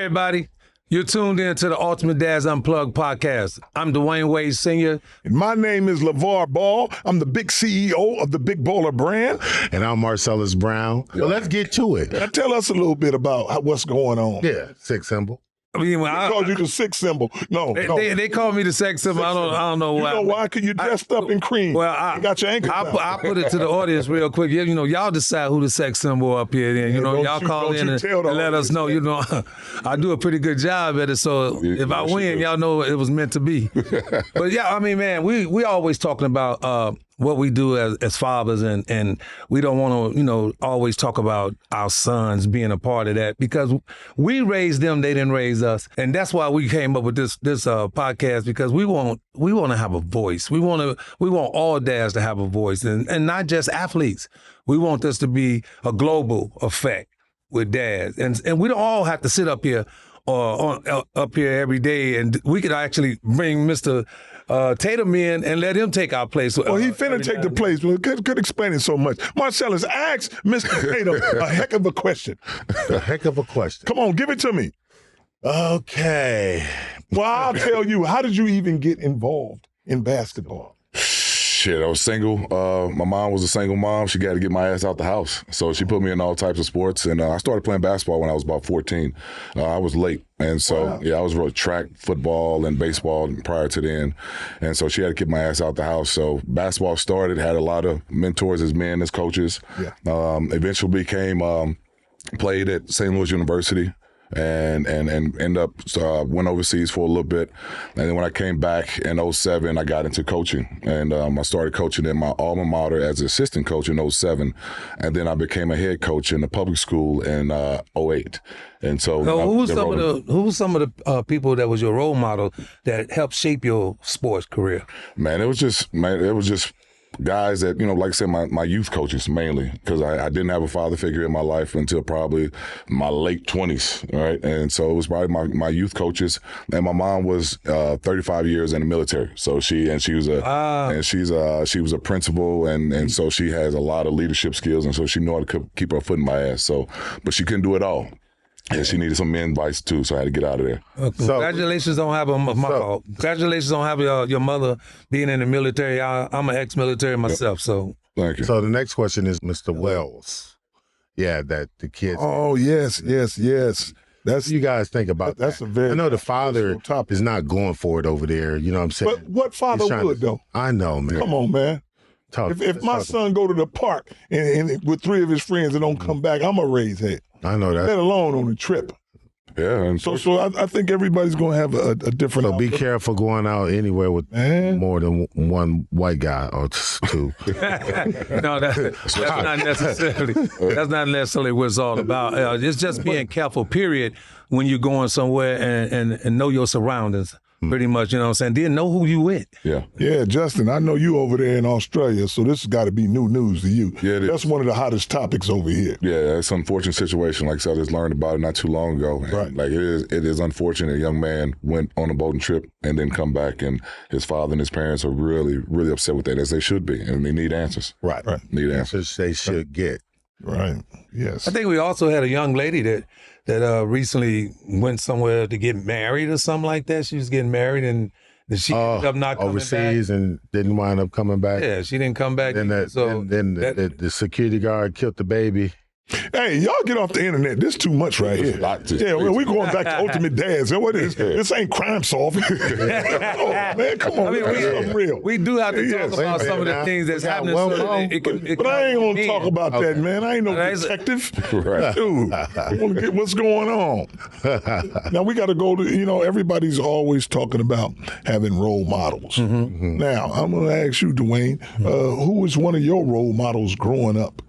everybody. You're tuned in to the Ultimate Dads Unplugged podcast. I'm Dwyane Wade Sr. And my name is LaVar Ball. I'm the big CEO of the Big Baller brand. And I'm Marcellus Brown. So let's get to it. Now tell us a little bit about what's going on. Yeah, sex symbol. I mean, They called you the sex symbol. No, they call me the sex symbol. I don't know why. You know why? Because you dressed up in cream. Well, you got your ankles out. I put it to the audience real quick. You know, y'all decide who the sex symbol up here. Then y'all call in and let us know. You know, I do a pretty good job at it. So if I win, y'all know it was meant to be. But yeah, I mean, man, we always talking about what we do as fathers, and we don't want to, always talk about our sons being a part of that, because we raised them, they didn't raise us, and that's why we came up with this podcast, because we want to have a voice. We want all dads to have a voice, and not just athletes. We want this to be a global effect with dads, and we don't all have to sit up here up here every day, and we could actually bring Mr. Tatum in and let him take our place. Well, he finna take the place. Well, could explain it so much. Marcellus, ask Mr. Tatum a heck of a question. A heck of a question. Come on, give it to me. Okay. Well, I'll tell you, how did you even get involved in basketball? Shit, I was single. My mom was a single mom. She got to get my ass out the house. So she put me in all types of sports. And I started playing basketball when I was about 14. I was late. And so, I was really track, football, and baseball prior to then. And so she had to get my ass out the house. So basketball started, had a lot of mentors as men, as coaches. Yeah. Eventually became, played at St. Louis University. And end up went overseas for a little bit, and then when I came back in 2007, I got into coaching, and I started coaching in my alma mater as an assistant coach in 2007, and then I became a head coach in the public school in 2008. And so, who was some of the people that was your role model that helped shape your sports career? Man, it was just guys that, like I said, my youth coaches mainly, because I didn't have a father figure in my life until probably my late 20s, right? And so it was probably my youth coaches. And my mom was 35 years in the military, so she was a principal, and so she has a lot of leadership skills, and so she knew how to keep her foot in my ass. So, but she couldn't do it all. And she needed some men advice too, so I had to get out of there. Congratulations on having congratulations on having your mother being in the military. I'm an ex-military myself, so thank you. So the next question is Mr. Wells. Yeah, that the kids. Oh yes. That's you guys think about. That's that. a very. I know the father is not going for it over there. You know what I'm saying? But what father would though? I know, man. Come on, man. If my son go to the park and with 3 of his friends and don't come back, I'm gonna raise hell. I know that. Let alone on a trip. Yeah. And so I think everybody's going to have a different. So be careful going out anywhere with more than one white guy or two. No, that's not necessarily. That's not necessarily what it's all about. It's just being careful. Period. When you're going somewhere and know your surroundings. Pretty much, you know what I'm saying? Didn't know who you with. Yeah, Justin, I know you over there in Australia, so this has got to be new news to you. Yeah, that's one of the hottest topics over here. Yeah, it's an unfortunate situation. Like I said, I just learned about it not too long ago. Right. Like it is unfortunate. A young man went on a boating trip and then come back, and his father and his parents are really, really upset with that, as they should be, and they need answers. Right. Need answers. They should get. Right. Yes. I think we also had a young lady that recently went somewhere to get married or something like that. She was getting married, and she ended up not coming overseas back. And didn't wind up coming back. Yeah, she didn't come back. Then the security guard killed the baby. Hey, y'all get off the internet. This is too much right here. Yeah, well, we're going back to Ultimate Dads. What is this? Ain't crime solving. Oh, man, come on. I'm real. We do have to talk about some of the things that's happening. But I ain't going to talk about that, man. I ain't no detective. Right. Dude, I want to get what's going on. Now, we got to go to, everybody's always talking about having role models. Mm-hmm. Now, I'm going to ask you, Dwyane, who was one of your role models growing up?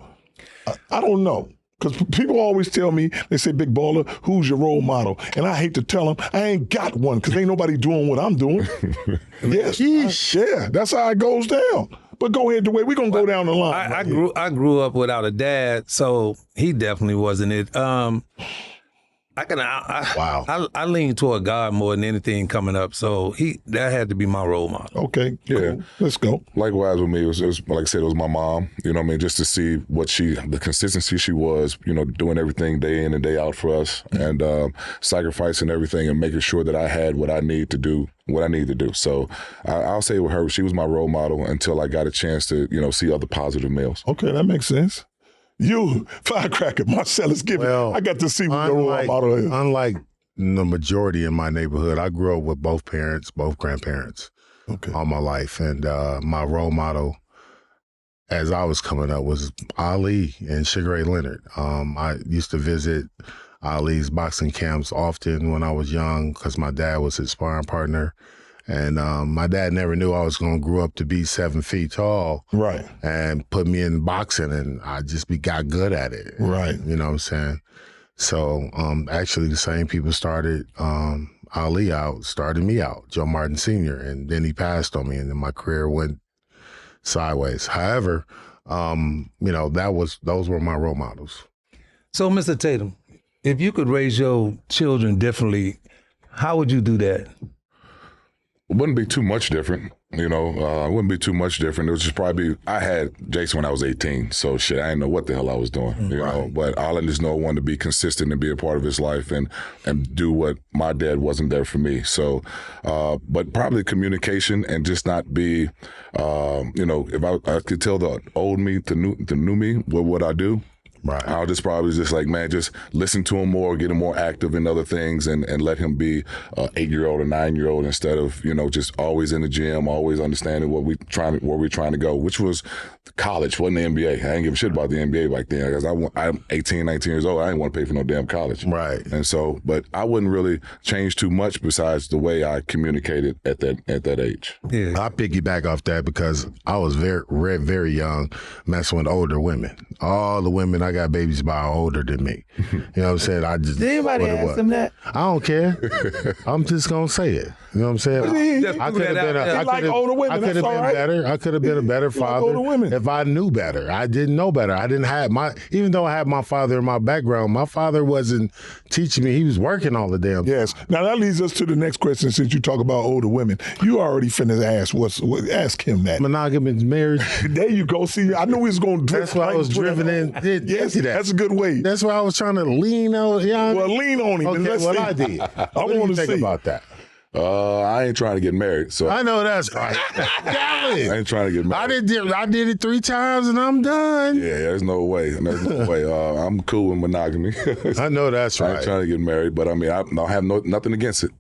I don't know, because people always tell me, they say, Big Baller, who's your role model? And I hate to tell them, I ain't got one, because ain't nobody doing what I'm doing. Yes, yeah, that's how it goes down. But go ahead, Dwyane, we're going to go down the line. I grew up without a dad, so he definitely wasn't it. Wow. I lean toward God more than anything coming up. So that had to be my role model. Okay, Yeah. cool. Let's go. Likewise with me, it was like I said, it was my mom. You know what I mean? Just to see the consistency she was, doing everything day in and day out for us, and sacrificing everything and making sure that I had what I need to do. So I'll say with her, she was my role model until I got a chance to, see other positive males. Okay, that makes sense. You, firecracker, Marcellus Gibbons. Well, I got to see what your role model is. Unlike the majority in my neighborhood, I grew up with both parents, both grandparents, all my life. And my role model as I was coming up was Ali and Sugar Ray Leonard. I used to visit Ali's boxing camps often when I was young because my dad was his sparring partner. And my dad never knew I was going to grow up to be 7 feet tall. Right. And put me in boxing, and I just got good at it. Right. You know what I'm saying? So actually the same people started Ali out, started me out, Joe Martin Sr., and then he passed on me, and then my career went sideways. However, those were my role models. So, Mr. Tatum, if you could raise your children differently, how would you do that? It wouldn't be too much different, it wouldn't be too much different. It was just probably, I had Jayson when I was 18, so shit, I didn't know what the hell I was doing, you know, but all I just know I wanted to be consistent and be a part of his life and do what my dad wasn't there for me. So, but probably communication and just not be, if I could tell the old me, the new me, what would I do? Right. I'll just probably just just listen to him more, get him more active in other things, and let him be an 8-year-old or 9-year-old instead of just always in the gym, always understanding where we're trying to go, which was college, wasn't the NBA. I didn't give a shit about the NBA back then because I'm 18, 19 years old. I didn't want to pay for no damn college. Right. And so, but I wouldn't really change too much besides the way I communicated at that age. Yeah. I piggyback off that because I was very, very young, messing with older women. All the women I got babies by are older than me. You know what I'm saying? Did anybody ask him that? I don't care. I'm just gonna say it. You know what I'm saying? I could have been better. I could have been a better father if I knew better. I didn't know better. I didn't have even though I had my father in my background, my father wasn't teaching me. He was working all the damn time. Yes. Now that leads us to the next question. Since you talk about older women, you already finna ask him that. Monogamy marriage. There you go. See, I knew he was going to. That's why I was driven in. Yes, that's a good way. That's why I was trying to lean on. Well, lean on him. Okay, well, I did. I want to think about that. I ain't trying to get married, so I know that's right. I ain't trying to get married. I did it 3 times and I'm done. Yeah, there's no way. I'm cool with monogamy. I know that's right. I ain't trying to get married, but I mean, I have nothing against it.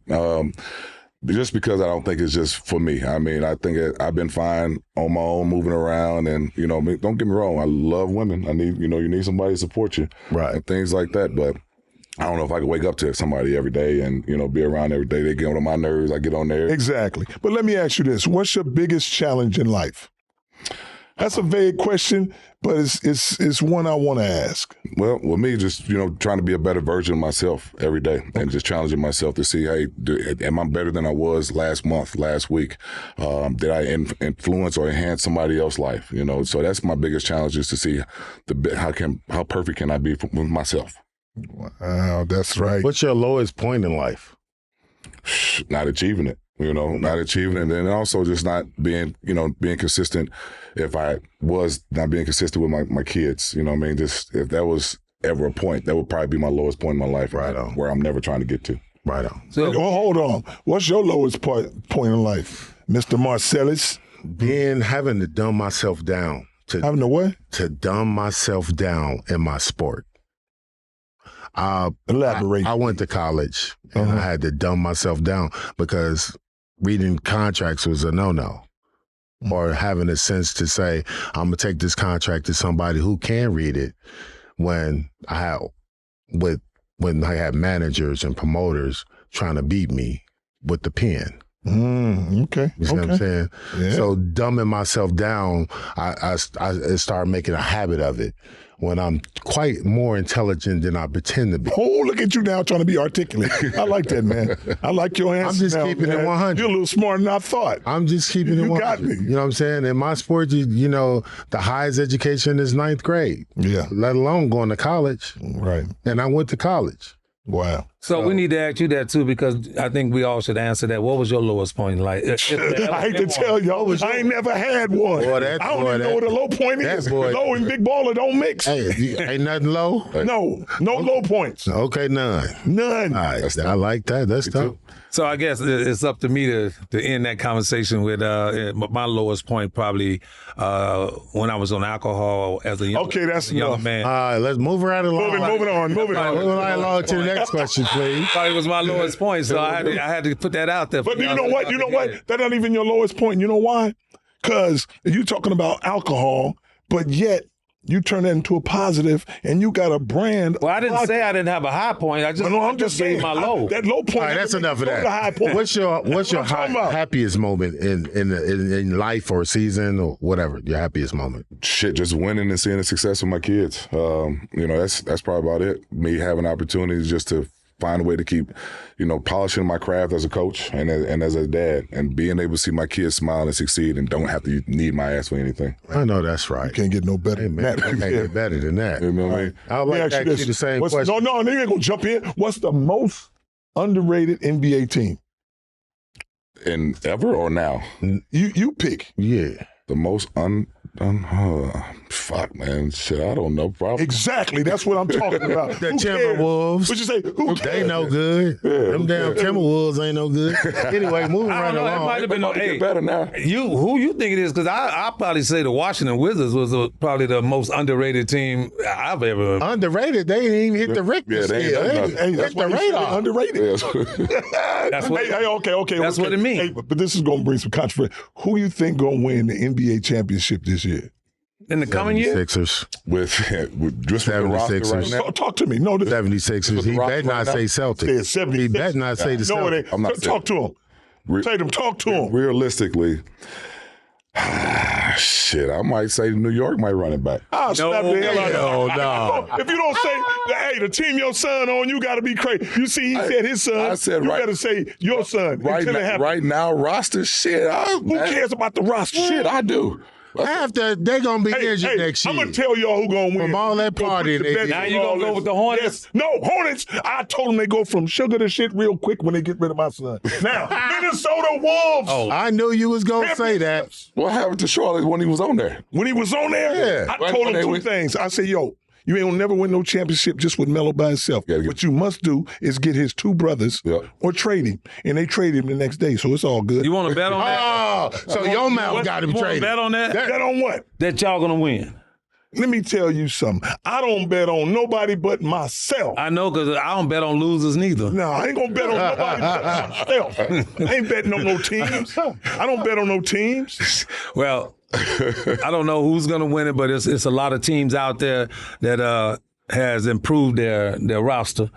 Just because I don't think it's just for me. I mean, I think I've been fine on my own, moving around, and don't get me wrong. I love women. I need, you need somebody to support you, right, and things like that. But I don't know if I could wake up to somebody every day and, be around every day. They get on my nerves. I get on there. Exactly. But let me ask you this. What's your biggest challenge in life? That's a vague question, but it's one I want to ask. Well, with me, just, trying to be a better version of myself every day and just challenging myself to see, hey, am I better than I was last month, last week? Did I influence or enhance somebody else's life? So that's my biggest challenge, is to see how perfect can I be with myself. Wow, that's right. What's your lowest point in life? Not achieving it, not achieving it. And then also just not being consistent. If I was not being consistent with my kids, just if that was ever a point, that would probably be my lowest point in my life, right on, where I'm never trying to get to. Right on. So, hold on. What's your lowest point in life, Mr. Marcellus? Having to dumb myself down. Having to what? To dumb myself down in my sport. Elaborate. I went to college and I had to dumb myself down because reading contracts was a no-no. Or having a sense to say, I'm going to take this contract to somebody who can read it when I had managers and promoters trying to beat me with the pen. Okay. You see what I'm saying? Yeah. So dumbing myself down, I started making a habit of it when I'm quite more intelligent than I pretend to be. Oh, look at you now trying to be articulate. I like that, man. I like your answer. I'm just keeping it 100. You're a little smarter than I thought. I'm just keeping it 100. You got me. You know what I'm saying? In my sport, the highest education is 9th grade. Yeah. Let alone going to college. Right. And I went to college. Wow. So we need to ask you that too, because I think we all should answer that. What was your lowest point? Like, I hate to tell y'all, I ain't never had one. Boy, I don't even know what a low point is. Low and big baller don't mix. Hey, ain't nothing low? No low points. Okay, none. None. All right, I like that. That's tough. So I guess it's up to me to end that conversation with my lowest point probably when I was on alcohol as a young man. All right, let's move right along. Moving on. Moving right along to the next question, please. Probably was my lowest point, so I had to put that out there. But you know what? That not even your lowest point. You know why? Because you're talking about alcohol, but yet you turn that into a positive, and you got a brand. Well, I didn't say I didn't have a high point. I'm just saying my low. That low point. All right, that's enough of that. High point. What's your happiest moment in life or season or whatever? Your happiest moment? Shit, just winning and seeing the success of my kids. That's probably about it. Me having opportunities just to find a way to keep, polishing my craft as a coach and as a dad, and being able to see my kids smile and succeed and don't have to need my ass for anything. I know that's right. You can't get no better than that. Can't get better than that. You know what I mean? I would like to ask you the same question. No, you ain't gonna jump in. What's the most underrated NBA team? In ever or now? You pick. Yeah. The most fuck, man. Shit, I don't know. Probably. Exactly. That's what I'm talking about. The Timberwolves. What'd you say? They no good. Yeah. Them damn Timberwolves ain't no good. Anyway, moving right along. It might have been get better now. Who you think it is? Because I'll probably say the Washington Wizards was probably the most underrated team I've ever. Underrated? They didn't even hit the Richter scale. That's the radar. Underrated. That's what. Okay. That's what it means. Hey, but this is gonna bring some controversy. Who you think gonna win the NBA championship this year? In the coming year? Sixers. With just 76ers. Right now? Talk to me. No, 76ers. He better not say Celtics. He better not say the Celtics. I'm not talk to him. Tatum, talk to him. Realistically, shit, I might say New York might run it back. I'll slap the hell out of him. No. If you don't say, hey, the team your son on, you got to be crazy. You see, he said his son. I said you got to say your son. Right now, roster shit. Who cares about the roster? Shit, I do. After they're gonna be injured next year. I'm gonna tell y'all who gonna win. From all that party, now you gonna go with the Hornets? Yes. No, Hornets. I told them they go from sugar to shit real quick when they get rid of my son. Now, Minnesota Wolves. Oh, I knew you was gonna say that. What happened to Charlotte when he was on there? When he was on there, yeah. I told him two things. I said, yo, you ain't gonna never win no championship just with Melo by himself. What you must do is get his two brothers or trade him. And they traded him the next day, so it's all good. You want to bet on that? Oh, so your mouth got to be traded. Bet on that? Bet on what? That y'all gonna win. Let me tell you something. I don't bet on nobody but myself. I know, because I don't bet on losers neither. No, I ain't gonna bet on nobody but myself. I ain't betting on no teams. I don't bet on no teams. Well, I don't know who's going to win it, but it's a lot of teams out there that has improved their roster.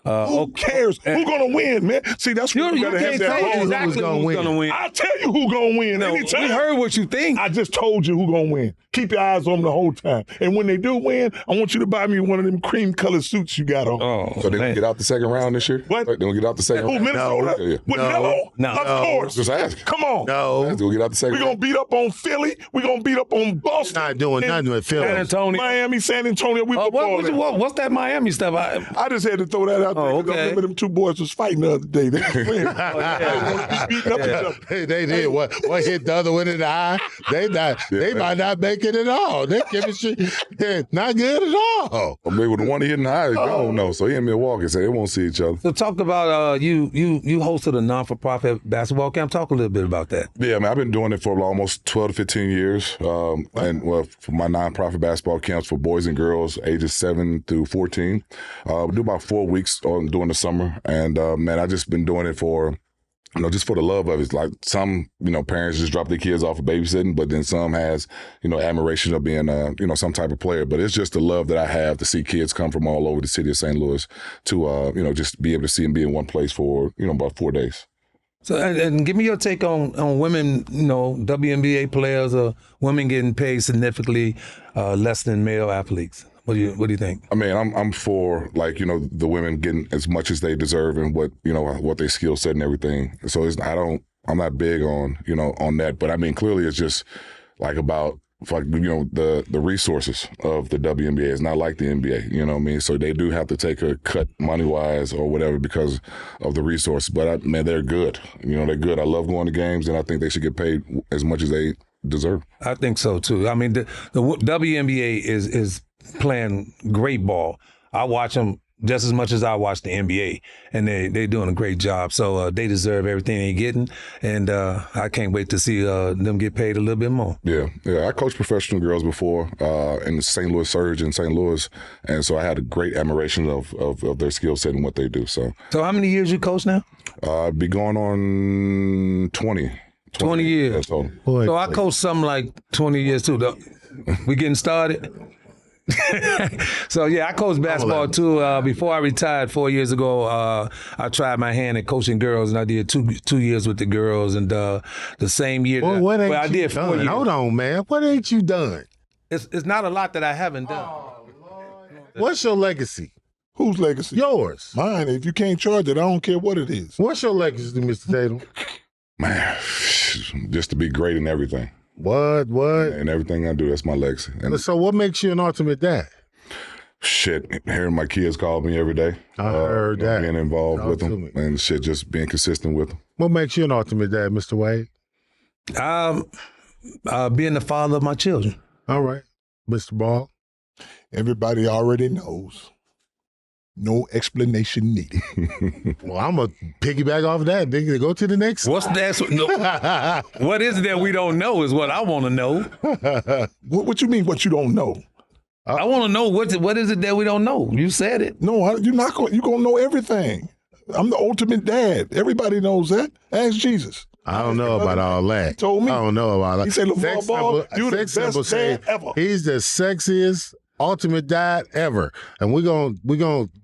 Who cares? Who's going to win, man? See, that's what you got to have that. Exactly who's going to win. I'll tell you who's going to win. No, anytime. we heard what you think. I just told you who's going to win. Keep your eyes on them the whole time. And when they do win, I want you to buy me one of them cream-colored suits you got on. Oh, so they going to get out the second round this year? What? They going to get out the second round? Who, Minnesota? No. With Melo? No. Of course. Just ask. Come on. No. They're going to get out the second We're going to beat up on Philly. We're going to beat up on Boston. Not doing nothing with Philly. San Antonio. Miami, San Antonio. What's that Miami stuff? I just had to throw that out there. Okay. I remember them two boys was fighting the other day. They were friends. They did. What hit the other one in the eye? They might not make it at all. They chemistry not good at all. Or maybe the one he hit in the eye, I don't know. So he in Milwaukee, so they won't see each other. So talk about you hosted a non-for-profit basketball camp. Talk a little bit about that. Yeah, man, I've been doing it for almost 12 to 15 years. And for my nonprofit basketball camps for boys and girls ages 7 through 14. We do about 4 weeks during the summer. And man, I just been doing it for, just for the love of it. It's like some, parents just drop their kids off for babysitting, but then some has, admiration of being, some type of player. But it's just the love that I have to see kids come from all over the city of St. Louis to, just be able to see them be in one place for, about 4 days. So, and give me your take on women, WNBA players or women getting paid significantly less than male athletes. What do you think? I mean, I'm for the women getting as much as they deserve and what their skill set and everything. So I'm not big on on that, but I mean clearly it's just about like, the resources of the WNBA is not like the NBA, you know what I mean? So they do have to take a cut money-wise or whatever because of the resources. But, man, they're good. They're good. I love going to games, and I think they should get paid as much as they deserve. I think so, too. I mean, the WNBA is playing great ball. I watch them just as much as I watch the NBA, and they're doing a great job. So they deserve everything they're getting, and I can't wait to see them get paid a little bit more. Yeah. I coached professional girls before in the St. Louis Surge in St. Louis, and so I had a great admiration of their skill set and what they do. So how many years you coach now? I'd be going on 20. 20 years. So I coached something like 20 years too. We getting started? So, yeah, I coached basketball too. Before I retired 4 years ago, I tried my hand at coaching girls, and I did two years with the girls. And the same year I did 4 years. Hold on, man. What ain't you done? It's not a lot that I haven't done. What's your legacy? Whose legacy? Yours. Mine. If you can't charge it, I don't care what it is. What's your legacy, Mr. Tatum? Man, just to be great in everything. What? And everything I do, that's my legacy. And so what makes you an ultimate dad? Shit, hearing my kids call me every day. I heard that. Being involved with them and shit, just being consistent with them. What makes you an ultimate dad, Mr. Wade? Being the father of my children. All right. Mr. Ball? Everybody already knows. No explanation needed. Well, I'm going to piggyback off of that. Nigga, go to the next. What's that? No. What is it that we don't know is what I want to know. What you mean what you don't know? I want to know what is it that we don't know? You said it. No, you're not going. You're going to know everything. I'm the ultimate dad. Everybody knows that. Ask Jesus. I don't know about all that. He told me. I don't know about that. He said, LaVar Ball, you're the best dad ever. He's the sexiest ultimate dad ever. And we're gonna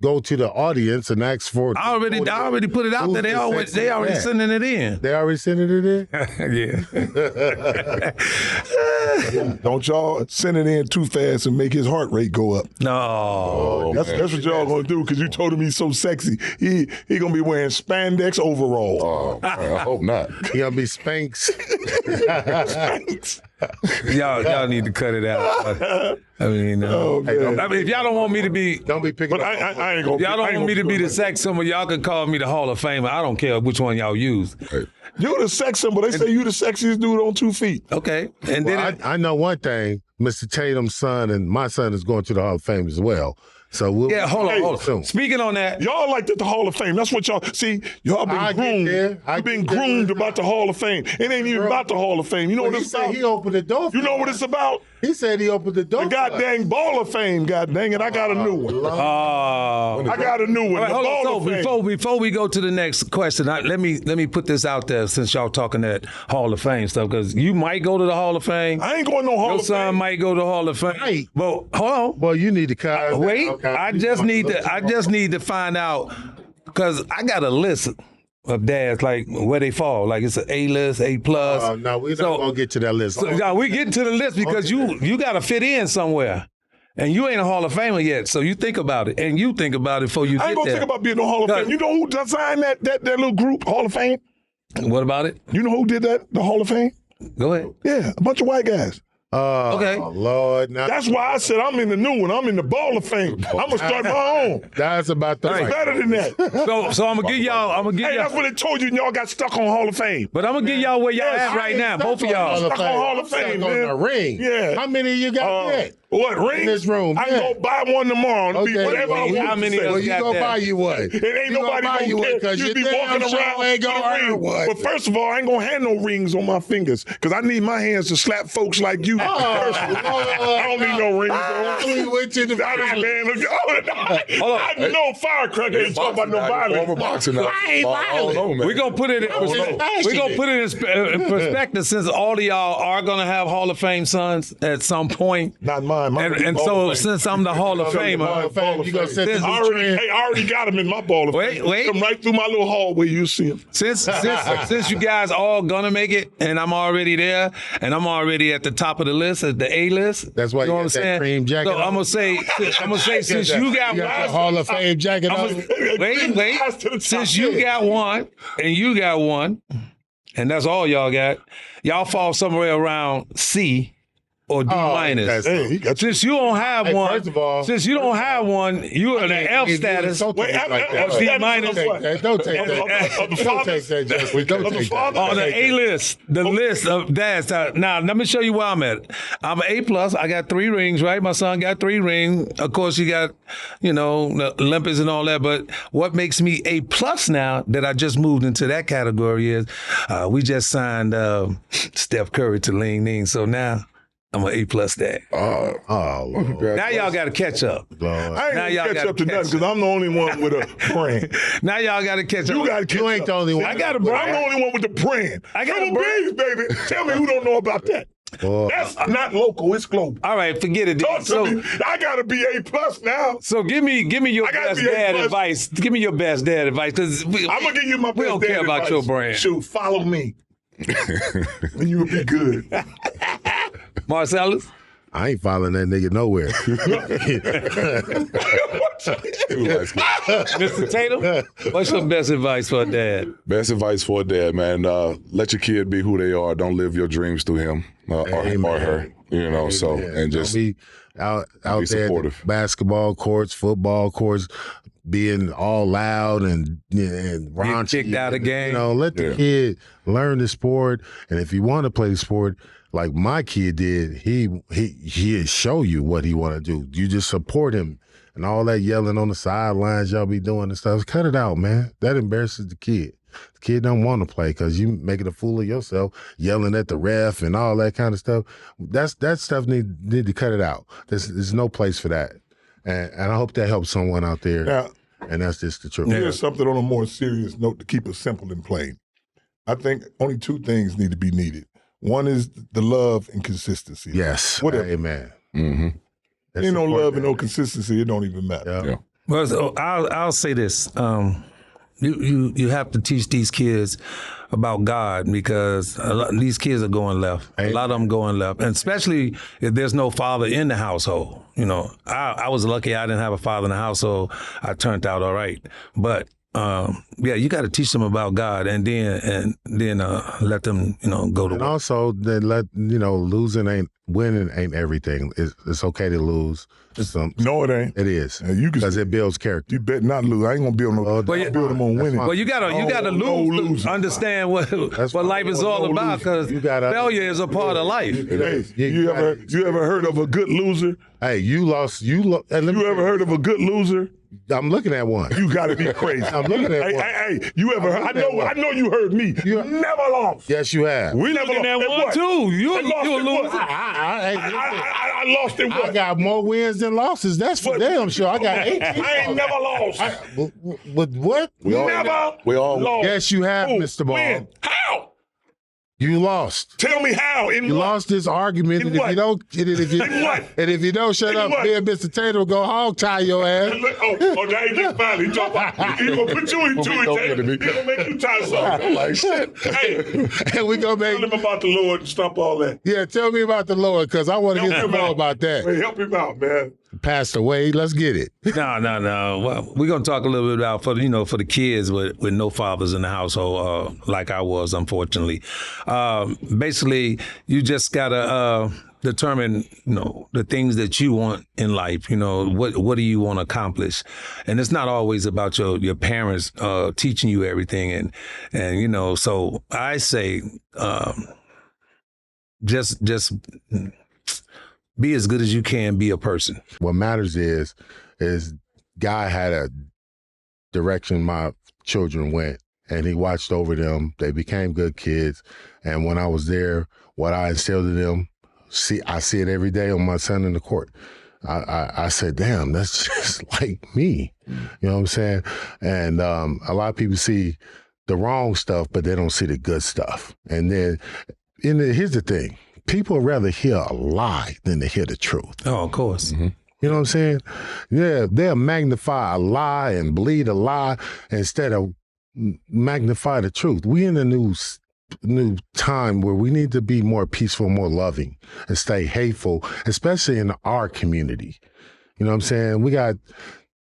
go to the audience and ask for I already put it out there. They already sending it in. They already sending it in? Yeah. Don't y'all send it in too fast and make his heart rate go up. No. That's what y'all gonna do because you told him he's so sexy. He gonna be wearing spandex overall. Oh, I hope not. He gonna be Spanx. Y'all need to cut it out. I mean, if y'all don't want me to be, don't be picking. But I ain't gonna. Y'all don't want me to be the sex symbol. Y'all can call me the Hall of Famer. I don't care which one y'all use. You're the sex symbol. They say you the sexiest dude on 2 feet. Okay, and then I know one thing. Mr. Tatum's son and my son is going to the Hall of Fame as well. So hold on. Speaking on that, y'all like the Hall of Fame. That's what y'all see. Y'all been groomed. You've been groomed about the Hall of Fame. It ain't even about the Hall of Fame. You know what it's about? He opened the door. You know what it's about? He said he opened the door. The goddamn Ball of Fame. God dang it! I got a new one. I got a new one. Right, hold on. Before we go to the next question, let me put this out there since y'all talking that Hall of Fame stuff because you might go to the Hall of Fame. I ain't going no Hall of Fame. Your son might go to the Hall of Fame. Right. But hold on. Well, you need to wait. I just need to find out because I got a list of dads like where they fall. Like it's an A list, A plus. No, we're not gonna get to that list. So, we getting to the list because you got to fit in somewhere. And you ain't a Hall of Famer yet, so you think about it. And you think about it before you get there. I ain't gonna think about being a Hall of Fame. You know who designed that little group, Hall of Fame? What about it? You know who did that, the Hall of Fame? Go ahead. Yeah, a bunch of white guys. Okay. Oh, Lord. Now, that's why I said I'm in the new one. I'm in the Ball of Fame. I'm going to start my own. That's about the It's better than that. So I'm going to give y'all. Hey, that's what they told you and y'all got stuck on Hall of Fame. But I'm going to give y'all where y'all at right now. Both of y'all. Stuck on Hall of Fame, man. On the ring. Yeah. How many of you got that? What, ring? In this room. I can go buy one tomorrow. Okay. Whatever I want. How many to say. Well, you go buy you one. It ain't nobody buy you one because you you be walking around ain't gonna earn one. But first of all, I ain't gonna have no rings on my fingers because I need my hands to slap folks like you. I don't need no rings. We went to the I know firecracker ain't talking about no violence. I ain't violent. We're gonna put it in perspective since all of y'all are gonna have Hall of Fame sons at some point. Not mine. And so since I'm the Hall of Famer, you gonna set this I already got him in my Ball of Fame. Wait. Come right through my little hallway, you see him. Since you guys all gonna make it, and I'm already there, and I'm already at the top of the list, at the A list. That's why you got that cream jacket. So I'm gonna say since you got the Hall of Fame jacket on. Wait. Since you got one, and you got one, and that's all y'all got, y'all fall somewhere around C. or D minus? Since you don't have one, first of all, since you don't have one, you are in an F status. Wait, D minus. Don't take that, Jeffrey. Don't take that. On the A list, the list of dads. Now, let me show you where I'm at. I'm an A+. I got 3 rings, right? My son got 3 rings. Of course, you got, the Olympics and all that. But what makes me A+ now that I just moved into that category is we just signed Steph Curry to Ling Ning. So now I'm an A+ dad. Lord. Now y'all got to catch up. I ain't gonna catch up to nothing because I'm the only one with a brand. Now y'all got to catch up. You got to catch up. You ain't the only one. I got a brand. I'm the only one with the brand. I got Triple a brand. B's, baby. Tell me who don't know about that. That's not local. It's global. All right, forget it. Talk to me. I gotta be A+ now. So give me your I gotta best be A+. dad advice. Give me your best dad advice because I'm gonna give you my best we don't dad care about advice. your brand. Shoot, follow me, and you'll be good. Marcellus. I ain't following that nigga nowhere. Mr. Tatum, what's your best advice for a dad? Best advice for a dad, man. Let your kid be who they are. Don't live your dreams through him or her. So and just be out be there at the supportive. basketball courts, football courts, being all loud and raunchy. kicked out of game. Let the kid learn the sport, and if you want to play the sport, like my kid did, he'd show you what he want to do. You just support him, and all that yelling on the sidelines y'all be doing and stuff. Cut it out, man. That embarrasses the kid. The kid don't want to play because you making a fool of yourself, yelling at the ref and all that kind of stuff. That stuff need to cut it out. There's no place for that, and I hope that helps someone out there. Now, and that's just the truth. here's something on a more serious note to keep it simple and plain. I think only 2 things need to be needed. One is the love and consistency. Yes. Whatever. Amen. Mm-hmm. Ain't no love and no consistency. It don't even matter. Yeah. Well, so I'll say this. You have to teach these kids about God because these kids are going left. A lot of them going left, and especially if there's no father in the household. I was lucky I didn't have a father in the household. I turned out all right, but you got to teach them about God, and then let them go to And work. also, winning ain't everything. It's okay to lose. No, it ain't. It is. And you can- because it builds character. You bet not lose. I ain't gonna build no. Well, I'll build them on winning. Well, you gotta lose to understand what life is all about, because failure is a part of life. Hey, you ever heard of a good loser? Hey, you lost. You ever heard of a good loser? I'm looking at one. You got to be crazy. I'm looking at one. Hey, you ever heard? I know you heard me. You never lost. Yes, you have. We never Looking lost. at one What? too. You I lost a in loser. what? I lost in what? I got more wins than losses. That's for damn sure. I got 18. I ain't never lost. With what? We all lost. Yes, you have, Who? Mr. Ball. When? How? You lost. Tell me how. In You what? lost this argument, In and if what? you don't, if you don't shut In up, what? me and Mr. Tatum will go hog tie your ass. Oh, now he just finally talking about. He gonna put you into it. He gonna make you tie something. Like shit. Hey, And we gonna make. tell him about the Lord and stop all that. Yeah, tell me about the Lord, because I want to hear Help some him more out. about that. Hey, help him out, man. Passed away. Let's get it. No. Well, we're gonna talk a little bit about for the kids with no fathers in the household, like I was, unfortunately. Basically, you just gotta determine, the things that you want in life. What do you want to accomplish, and it's not always about your parents teaching you everything. And so I say, just be as good as you can be a person. What matters is God had a direction my children went, and he watched over them. They became good kids. And when I was there, what I instilled in them, I see it every day on my son in the court. I said, damn, that's just like me. You know what I'm saying? And a lot of people see the wrong stuff, but they don't see the good stuff. And then, here's the thing. People rather hear a lie than to hear the truth. Oh, of course. Mm-hmm. You know what I'm saying? Yeah, they'll magnify a lie and bleed a lie instead of magnify the truth. We in a new time where we need to be more peaceful, more loving, and stay hateful, especially in our community. You know what I'm saying? We got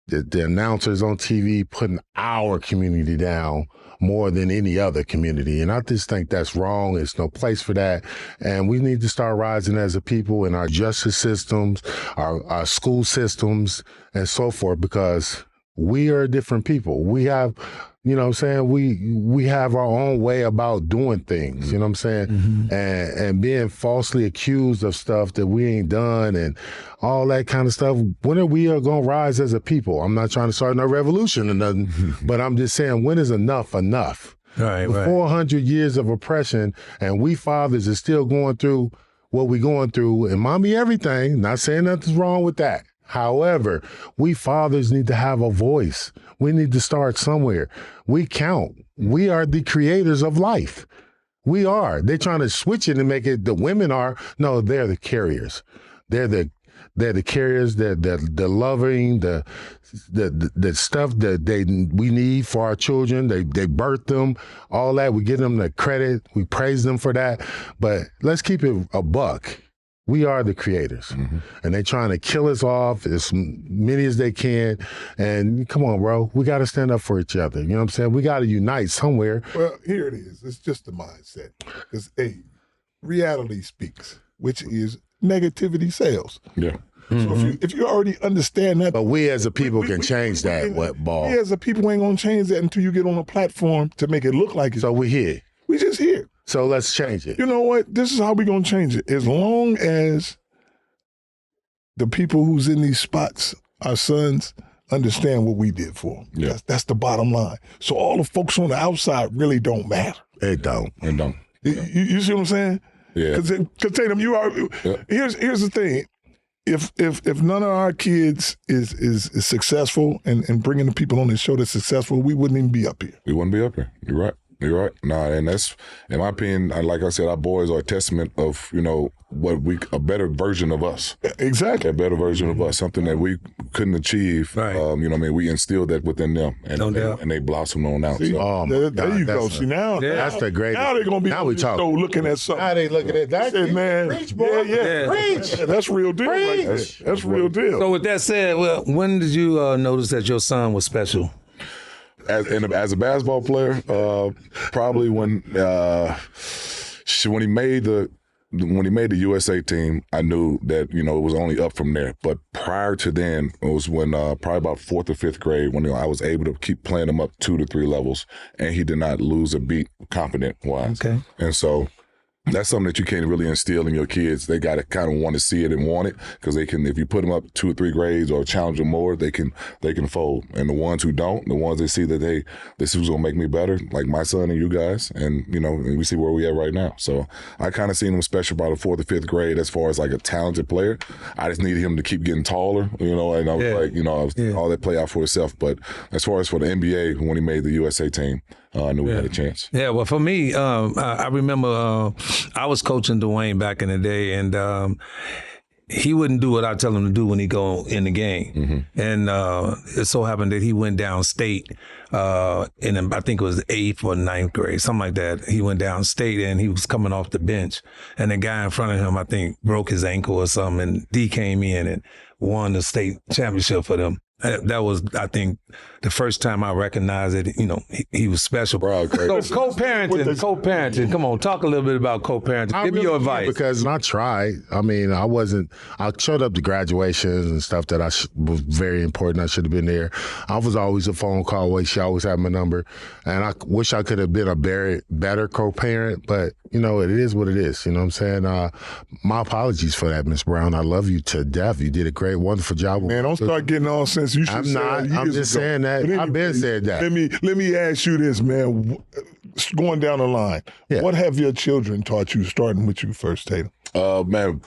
the announcers on TV putting our community down more than any other community. And I just think that's wrong. There's no place for that. And we need to start rising as a people in our justice systems, our school systems, and so forth, because we are different people. We have, you know what I'm saying, we have our own way about doing things, you know what I'm saying? And being falsely accused of stuff that we ain't done and all that kind of stuff. When are we going to rise as a people? I'm not trying to start no revolution or nothing, but I'm just saying, when is enough enough? Right. 400 years of oppression, and we fathers are still going through what we're going through, and mommy everything, not saying nothing's wrong with that. However, we fathers need to have a voice. We need to start somewhere. We count. We are the creators of life. We are. They're trying to switch it and make it the women are. No, they're the carriers. They're the carriers, they're loving, the stuff that we need for our children. They birth them, all that. We give them the credit. We praise them for that. But let's keep it a buck. We are the creators, and they're trying to kill us off as many as they can. And come on, bro, we got to stand up for each other. You know what I'm saying? We got to unite somewhere. Well, here it is. It's just the mindset. Because, reality speaks, which is negativity sells. Yeah. So if you already understand that. But we as a people can change that, Ball. We as a people ain't going to change that until you get on a platform to make it look like it. So we're here. We just here. So let's change it. You know what? This is how we're going to change it. As long as the people who's in these spots, our sons, understand what we did for them. Yeah. That's the bottom line. So all the folks on the outside really don't matter. It don't. You see what I'm saying? Yeah. Because Tatum, you are. Yeah. Here's the thing. If none of our kids is successful and bringing the people on the show that's successful, we wouldn't even be up here. We wouldn't be up here. You're right. You're right. Nah, and that's, in my opinion, like I said, our boys are a testament of, a better version of us. Exactly. A better version of us, something that we couldn't achieve. Right. We instilled that within them, and they blossomed on out. See, so. there you go. See, now that's the greatest. Now they're going to be now we talk. looking at something. Now they looking at that. Said, man, Preach, boy. Yeah. Preach. That's real deal. Preach. Right there. That's real deal. So with that said, when did you notice that your son was special? As a basketball player, probably when he made the USA team, I knew that it was only up from there. But prior to then, it was when probably about 4th or 5th grade when I was able to keep playing him up 2 to 3 levels, and he did not lose a beat confident wise. Okay, and so. That's something that you can't really instill in your kids. They got to kind of want to see it and want it, because they can, if you put them up 2 or 3 grades or challenge them more, they can fold. And the ones who don't, the ones that see that, hey, this is going to make me better, like my son and you guys, and and we see where we at right now. So I kind of seen him special by the 4th or 5th grade as far as like a talented player. I just needed him to keep getting taller, and I was all that play out for itself. But as far as for the NBA, when he made the USA team, I knew we had a chance. Yeah, well, for me, I remember I was coaching Dwyane back in the day, and he wouldn't do what I tell him to do when he go in the game. And it so happened that he went downstate in, I think it was the 8th or 9th grade, something like that. He went downstate, and he was coming off the bench. And the guy in front of him, I think, broke his ankle or something, and D came in and won the state championship for them. That was, I think, the first time I recognized that, he was special. Bro, so co-parenting. Come on, talk a little bit about co-parenting. Give me your advice. Because I tried. I mean, I showed up to graduations and stuff that was very important. I should have been there. I was always a phone call away. She always had my number. And I wish I could have been a better co-parent, but, it is what it is. You know what I'm saying? My apologies for that, Miss Brown. I love you to death. You did a great, wonderful job. Man, don't start getting all sense. You should I'm not. I'm just saying that. I've been said that. Let me ask you this, man. Going down the line, what have your children taught you, starting with you first, Tatum? Man,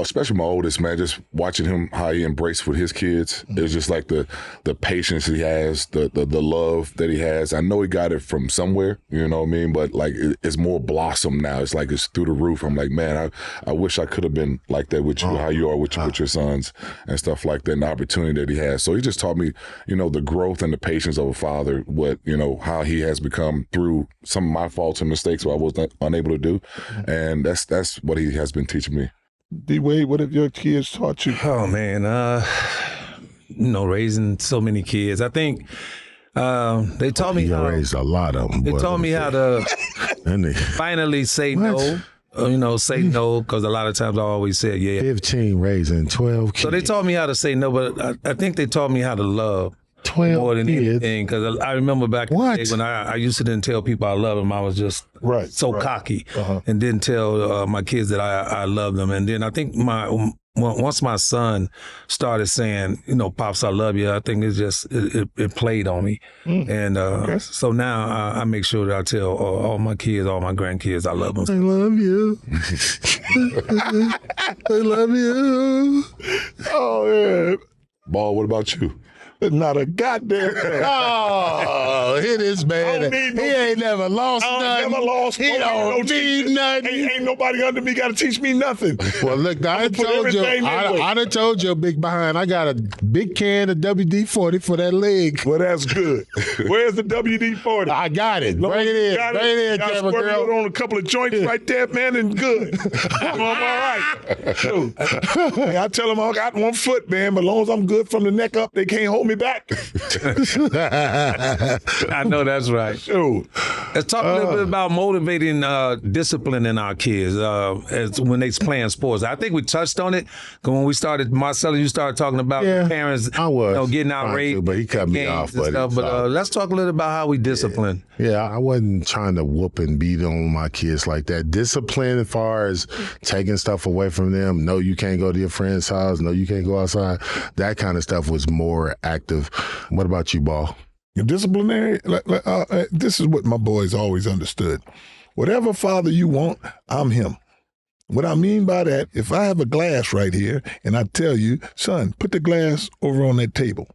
especially my oldest, man, just watching him, how he embraced with his kids. It's just like the patience he has, the love that he has. I know he got it from somewhere, you know what I mean? But like, it's more blossom now. It's like it's through the roof. I'm like, man, I wish I could have been like that with you, how you are with your sons and stuff like that, and the opportunity that he has. So he just taught me, the growth and the patience of a father, how he has become through some of my faults and mistakes where I was unable to do. And that's what he has been teaching me. D-Wade, what have your kids taught you? Oh, man, raising so many kids. I think They taught me how. raised a lot of them. They taught me how to finally say no. Say no, because a lot of times I always said yeah. 15 raising 12 kids. So they taught me how to say no, but I think they taught me how to love 12 more than kids. anything. Because I remember back in the day when I used to didn't tell people I love them. I was just so cocky and didn't tell my kids that I love them. And then I think once my son started saying, Pops, I love you, I think it played on me. And so now I make sure that I tell all my kids, all my grandkids, I love them. I love you. I love you. Oh, yeah. Ball, what about you? Not a goddamn thing. Oh, hit this man. He ain't never lost nothing. Never lost. He don't need nothing. Ain't nobody under me got to teach me nothing. Well, look, I told you. I done told you, big behind. I got a big can of WD-40 for that leg. Well, that's good. Where's the WD-40? I got it. Bring it in. Bring it in, camera girl. On a couple of joints right there, man, and good. I'm all right. Shoot. Hey, I tell them I got 1 foot, man, but as long as I'm good from the neck up, they can't hold me back. I know that's right. Sure. Let's talk a little bit about motivating discipline in our kids when they playing sports. I think we touched on it when we started. Marcelo, you started talking about parents getting outraged, but he cut me off. But let's talk a little about how we discipline. Yeah, I wasn't trying to whoop and beat on my kids like that. Discipline as far as taking stuff away from them. No, you can't go to your friend's house. No, you can't go outside. That kind of stuff was more active. What about you, Ball? Disciplinary, this is what my boys always understood. Whatever father you want, I'm him. What I mean by that, if I have a glass right here and I tell you, son, put the glass over on that table,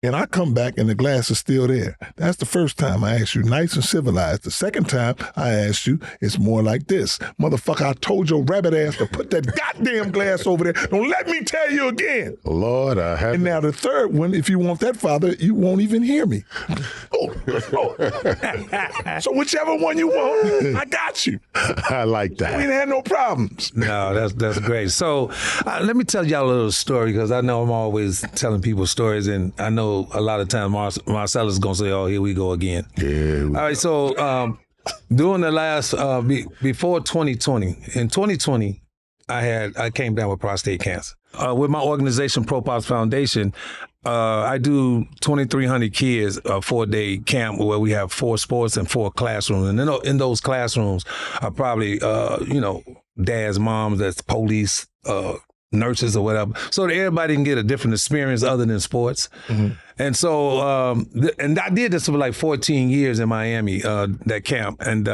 and I come back and the glass is still there, that's the first time I asked you nice and civilized. The second time I asked you, it's more like this. Motherfucker, I told your rabbit ass to put that goddamn glass over there. Don't let me tell you again. Lord, I have. And now the third one, if you want that father, you won't even hear me. So whichever one you want, I got you. I like that. We ain't had no problems. No, that's great. So let me tell y'all a little story, because I know I'm always telling people stories, and I know a lot of times Marcelo's going to say, oh, here we go again. Yeah. All right, so during the last, before 2020, in 2020, I came down with prostate cancer. With my organization, Pro Pops Foundation, I do 2,300 kids, a 4-day camp where we have 4 sports and 4 classrooms. And in those classrooms are probably, dads, moms, that's police, nurses or whatever, so that everybody can get a different experience other than sports. Mm-hmm. And so, and I did this for like 14 years in Miami, that camp. And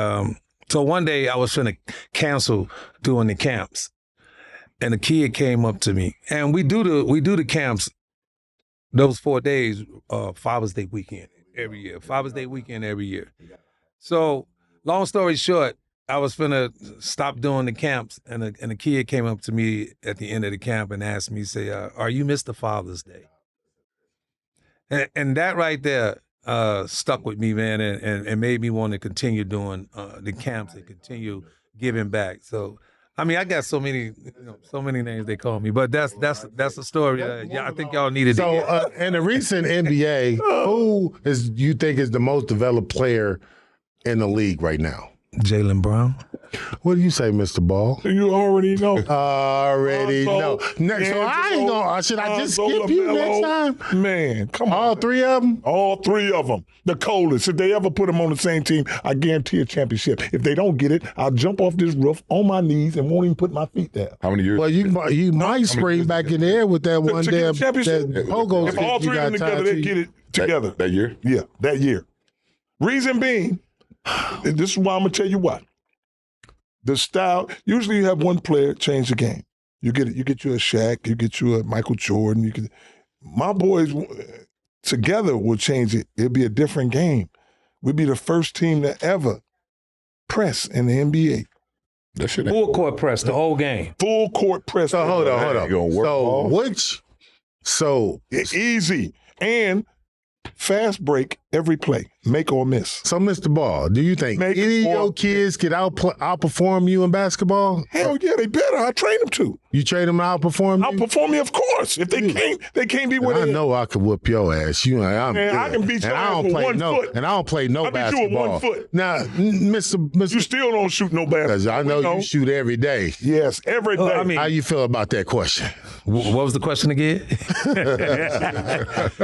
so one day I was trying to cancel doing the camps, and a kid came up to me, and we do the camps those 4 days, Father's Day weekend every year. Father's Day weekend every year. So long story short, I was finna stop doing the camps, and a kid came up to me at the end of the camp and asked me, say, are you Mr. Father's Day? And that right there stuck with me, man, and made me want to continue doing the camps and continue giving back. So, I mean, I got so many names they call me, but that's a story. I think y'all needed. So, in the recent NBA, who you think is the most developed player in the league right now? Jaylen Brown. What do you say, Mr. Ball? You already know. Already know. Next, so I ain't gonna. Should I just skip you next time? Man, come on. All 3 of them? All 3 of them. The coldest. If they ever put them on the same team, I guarantee a championship. If they don't get it, I'll jump off this roof on my knees and won't even put my feet down. How many years? Well, you might spring back in there with that one damn pogo stick. If all 3 of them together, they get it together. That year? Yeah, that year. Reason being, this is why I'm going to tell you what. The style, usually you have one player change the game. You get you a Shaq, you get you a Michael Jordan. My boys together will change it. It'll be a different game. We'll be the first team to ever press in the NBA. Full court press the whole game. Full court press. So hold on. So easy. And fast break every play, make or miss. So, Mr. Ball, do you think any of your kids could outperform you in basketball? Hell yeah, they better. I train them to. You train them to outperform you? Outperform me, of course. If they can't be where they I know I could whoop your ass. I can beat your ass with 1 foot. And I don't play no basketball. I beat you with 1 foot. Now, Mr. You still don't shoot no basketball. Because I know you shoot every day. Yes, every day. How you feel about that question? What was the question again?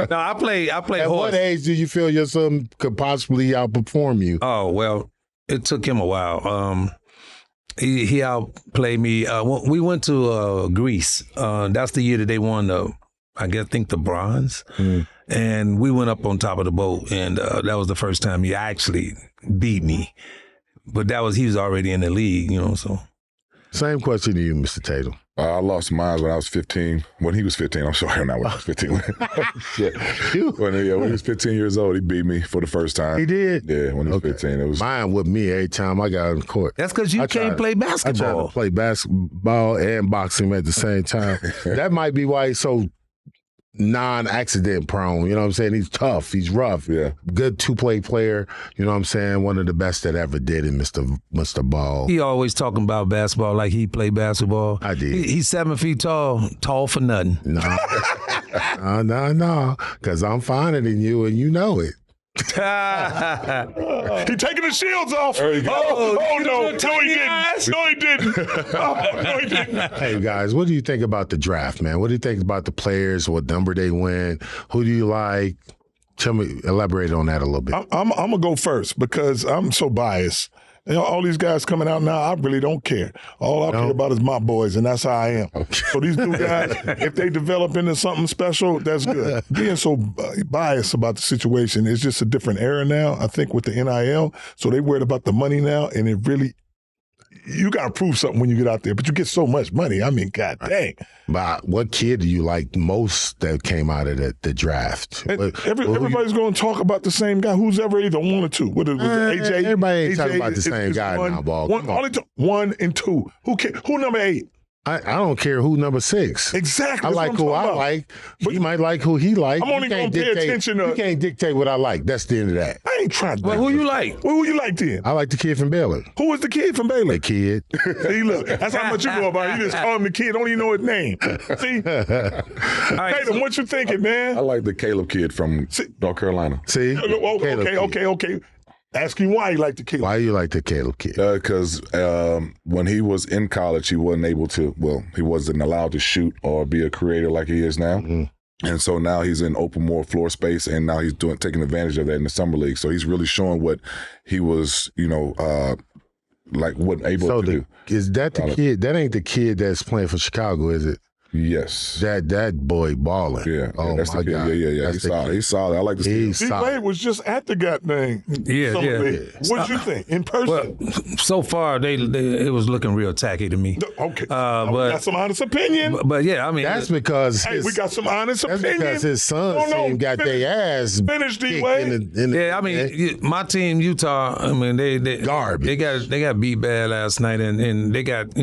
No, I play At horse. what age do you feel your son could possibly outperform you? Oh, well, it took him a while. He outplayed me. We went to Greece. That's the year that they won the bronze. And we went up on top of the boat, and that was the first time he actually beat me. But he was already in the league, so. Same question to you, Mr. Tatum. I lost mine when I was 15. When he was 15, I'm sorry, not when I was 15. When he was 15 years old, he beat me for the first time. He did? Yeah, when he was 15. It was mine with me every time I got on the court. That's because you can't play basketball. I tried to play basketball and boxing at the same time. That might be why he's so non-accident prone. You know what I'm saying? He's tough. He's rough. Yeah. Good two-play player. You know what I'm saying? One of the best that ever did it, Mr. Ball. He always talking about basketball like he played basketball. I did. He's 7 feet tall for nothing. No. No. Because I'm finer than you, and you know it. He taking the shields off. There you go. No, he didn't. Hey, guys, what do you think about the draft, man? What do you think about the players? What number they win? Who do you like? Tell me, elaborate on that a little bit. I'm going to go first because I'm so biased. All these guys coming out now, I really don't care. All I care about is my boys, and that's how I am. Okay. So these new guys, if they develop into something special, that's good. Being so biased about the situation, it's just a different era now, I think, with the NIL. So they worried about the money now, and it really, you got to prove something when you get out there, but you get so much money. I mean, god dang. But what kid do you like most that came out of the draft? Everybody's going to talk about the same guy. Who's ever either 1 or 2? Was it AJ? Everybody ain't talking about the same guy now, Ball. 1 and 2. Who number 8? I don't care who number 6. Exactly. I like who I like. He might like who he like. I'm only going to pay attention to. You can't dictate what I like. That's the end of that. I ain't trying to. Well, who you like? Well, who you like then? I like the kid from Baylor. Who was the kid from Baylor? The kid. See, look, that's how much you know about it. You just call him the kid. Don't even know his name. See? Tatum, what you thinking, man? I like the Caleb kid from North Carolina. See? Okay. Ask him why you like the Caleb. Why you like the Caleb kid? Because when he was in college, he wasn't able to, he wasn't allowed to shoot or be a creator like he is now. Mm-hmm. And so now he's in open more floor space, and now he's taking advantage of that in the summer league. So he's really showing what he was, wasn't able to do. Is that the kid? That ain't the kid that's playing for Chicago, is it? Yes. That boy balling. Yeah. Oh, that's my God. Yeah. He's solid. I like the He's Steve Wade was just at the goddamn. Yeah. What'd you think in person? Well, so far, it was looking real tacky to me. Okay. But we got some honest opinion. But yeah, I mean. That's because. We got some honest opinion. That's because his son's team got their ass. Finish, D. Wade. Yeah, I mean, my team, Utah, I mean, they garbage. They got beat bad last night, and they got,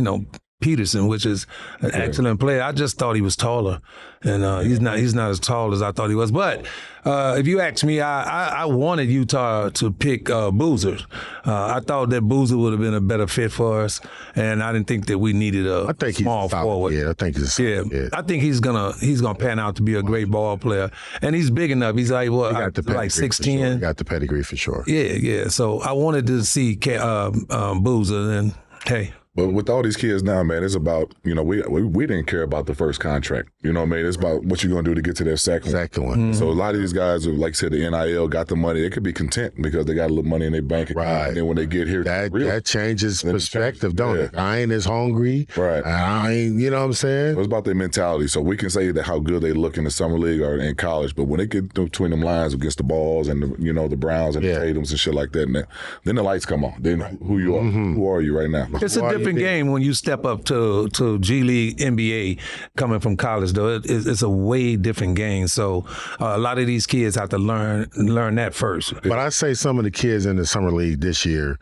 Peterson, which is an excellent player. I just thought he was taller, and he's not as tall as I thought he was. But if you ask me, I wanted Utah to pick Boozer. I thought that Boozer would have been a better fit for us, and I didn't think that we needed a small forward. Yeah, I think he's I think he's gonna pan out to be a great ball player, and he's big enough. He's like like 6'10". Sure. Got the pedigree for sure. Yeah. So I wanted to see Boozer, and hey. But with all these kids now, man, it's about, we didn't care about the first contract. You know what I mean? It's about what you're going to do to get to their second one. Mm-hmm. So a lot of these guys, like I said, the NIL got the money. They could be content because they got a little money in their bank account. Right. And then when they get here, that changes perspective, don't it? I ain't as hungry. Right. I ain't, you know what I'm saying? It's about their mentality. So we can say that how good they look in the summer league or in college, but when they get between them lines against the Balls and the Browns and the Tatums and shit like that, and then the lights come on. Then who you are? Mm-hmm. Who are you right now? It's a different game when you step up to G League, NBA, coming from college, though. It's a way different game. So a lot of these kids have to learn that first. But I say some of the kids in the summer league this year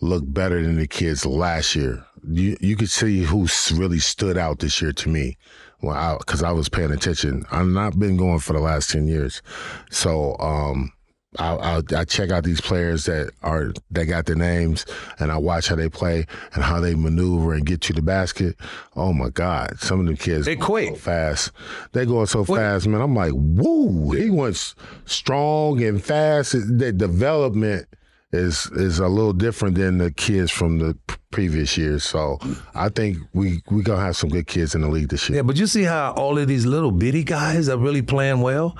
look better than the kids last year. You could see who really stood out this year to me. Because I was paying attention. I've not been going for the last 10 years. So I check out these players that got their names, and I watch how they play and how they maneuver and get to the basket. Oh my God, some of them kids they quick, so fast. They going so fast, man. I'm like, woo! He went strong and fast. The development is a little different than the kids from the previous years. So I think we gonna have some good kids in the league this year. Yeah, but you see how all of these little bitty guys are really playing well?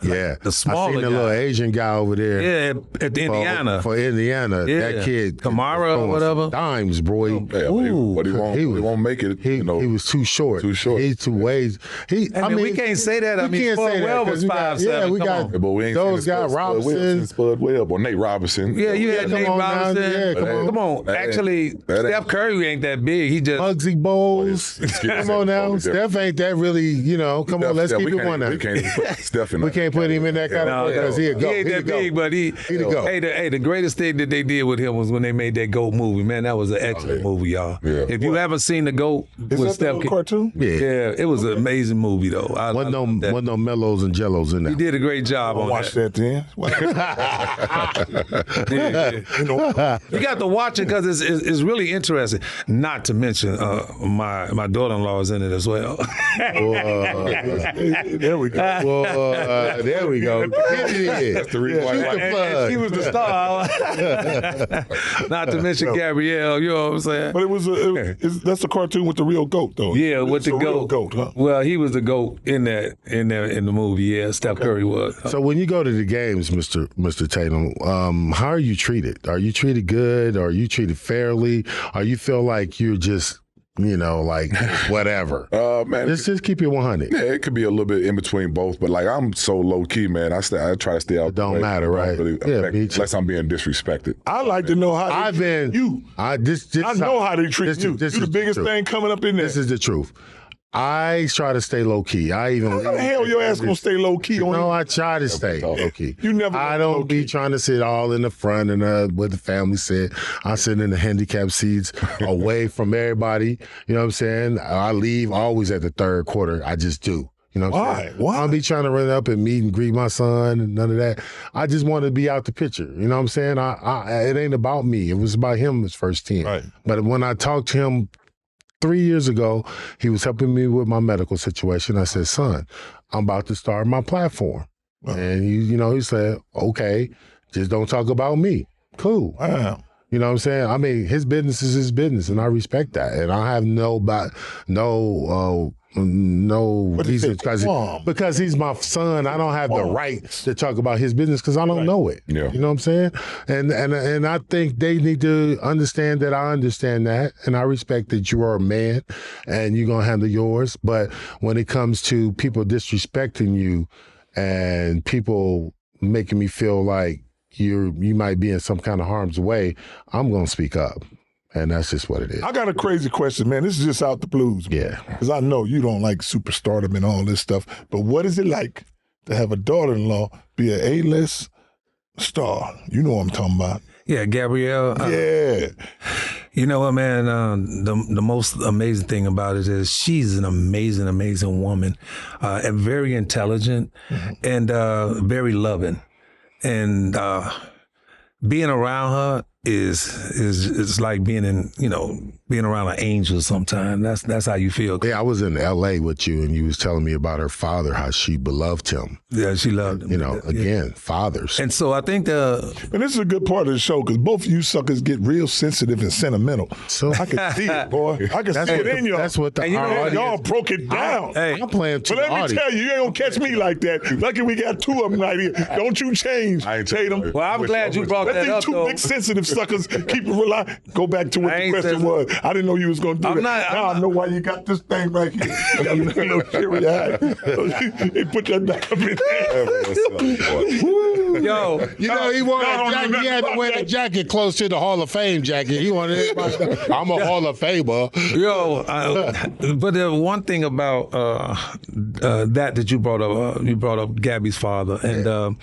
Yeah. The smaller I seen the guy. little Asian guy over there. Yeah, at the Indiana. For Indiana. Yeah. That kid. Kamara or whatever. Dimes, boy. But he won't make it. He was too short. Too short. He's too ways. I mean, we can't say that. I mean, Spud Webb was 5'7". Yeah, we got but we ain't those guys, Robinson. Spud Webb or Nate Robinson. Yeah, you had Nate Robinson. Yeah, come on. Actually, Steph Curry ain't that big. He just Muggsy Bowles. Come on now. Steph ain't that really, come on, let's keep it one now. We can't put Steph in We can't put him in that category because he a GOAT. He ain't that big, but he the GOAT. Hey, the greatest thing that they did with him was when they made that GOAT movie. Man, that was an excellent movie, y'all. Yeah. If you haven't seen the GOAT with Steph Curry cartoon? Yeah, it was an amazing movie though. Wasn't no Mellows and Jellos in there. He did a great job on Watch that then. You got to watch it because it's really interesting. Not to mention my daughter-in-law is in it as well. There we go. There we go. That's the reason why. She was the star. Not to mention Gabrielle, you know what I'm saying? But that's a cartoon with the real GOAT, though. Yeah, with the real GOAT. Huh? Well, he was the GOAT in the movie. Yeah, Steph Curry was. So when you go to the games, Mr. Tatum, how are you treated? Are you treated good? Are you treated fairly? Or you feel like you're just like whatever? Man, just keep it 100. Yeah, it could be a little bit in between both, but like I'm so low key, man. I try to stay out. It don't matter, right? Unless I'm being disrespected. I like to know how I've been you. I know how they treat you. This You're is the biggest thing coming up in there. This is the truth. I try to stay low key. How the hell your ass gonna stay low key? No, I try to stay low key. You never. I don't be trying to sit all in the front and what the family said. I sit in the handicap seats away from everybody. You know what I'm saying? I leave always at the third quarter. I just do. You know what I'm saying? Why? I don't be trying to run up and meet and greet my son and none of that. I just want to be out the picture. You know what I'm saying? It ain't about me. It was about him, his first team. Right. But when I talked to him 3 years ago, he was helping me with my medical situation. I said, son, I'm about to start my platform. And he said, okay, just don't talk about me. Cool. Wow. You know what I'm saying? I mean, his business is his business, and I respect that. And I have no reason because he's my son. I don't have the right to talk about his business because I don't know it. Yeah. You know what I'm saying? And I think they need to understand that I understand that, and I respect that you are a man and you're gonna handle yours. But when it comes to people disrespecting you and people making me feel like you might be in some kind of harm's way, I'm gonna speak up. And that's just what it is. I got a crazy question, man. This is just out the blues. Yeah. Because I know you don't like superstardom and all this stuff. But what is it like to have a daughter-in-law be an A-list star? You know what I'm talking about. Yeah, Gabrielle. Yeah. You know what, man? The most amazing thing about it is she's an amazing, amazing woman, and very intelligent, and very loving, and being around her is like being around an angel sometimes. That's how you feel. Yeah, I was in L.A. with you, and you was telling me about her father, how she beloved him. Yeah, she loved him. Again, fathers. And so I think and this is a good part of the show because both of you suckers get real sensitive and sentimental. So I can see it, boy. I can see it in y'all. That's what y'all broke it down. I'm playing to but let me tell you, you ain't gonna catch me like that. Lucky we got two of them right here. Don't you change, Tatum. Well, I'm glad you brought that up, two though. big sensitive suckers keep it relying. Go back to what the question was. I didn't know you was gonna do that. Now I know why you got this thing right here. You got a little teary eye. They put that back up in there. Yo, he wanted a jacket. He had to wear the jacket close to the Hall of Fame jacket. He wanted everybody to know, I'm a Hall of Famer. But the one thing about that you brought up Gabby's father, and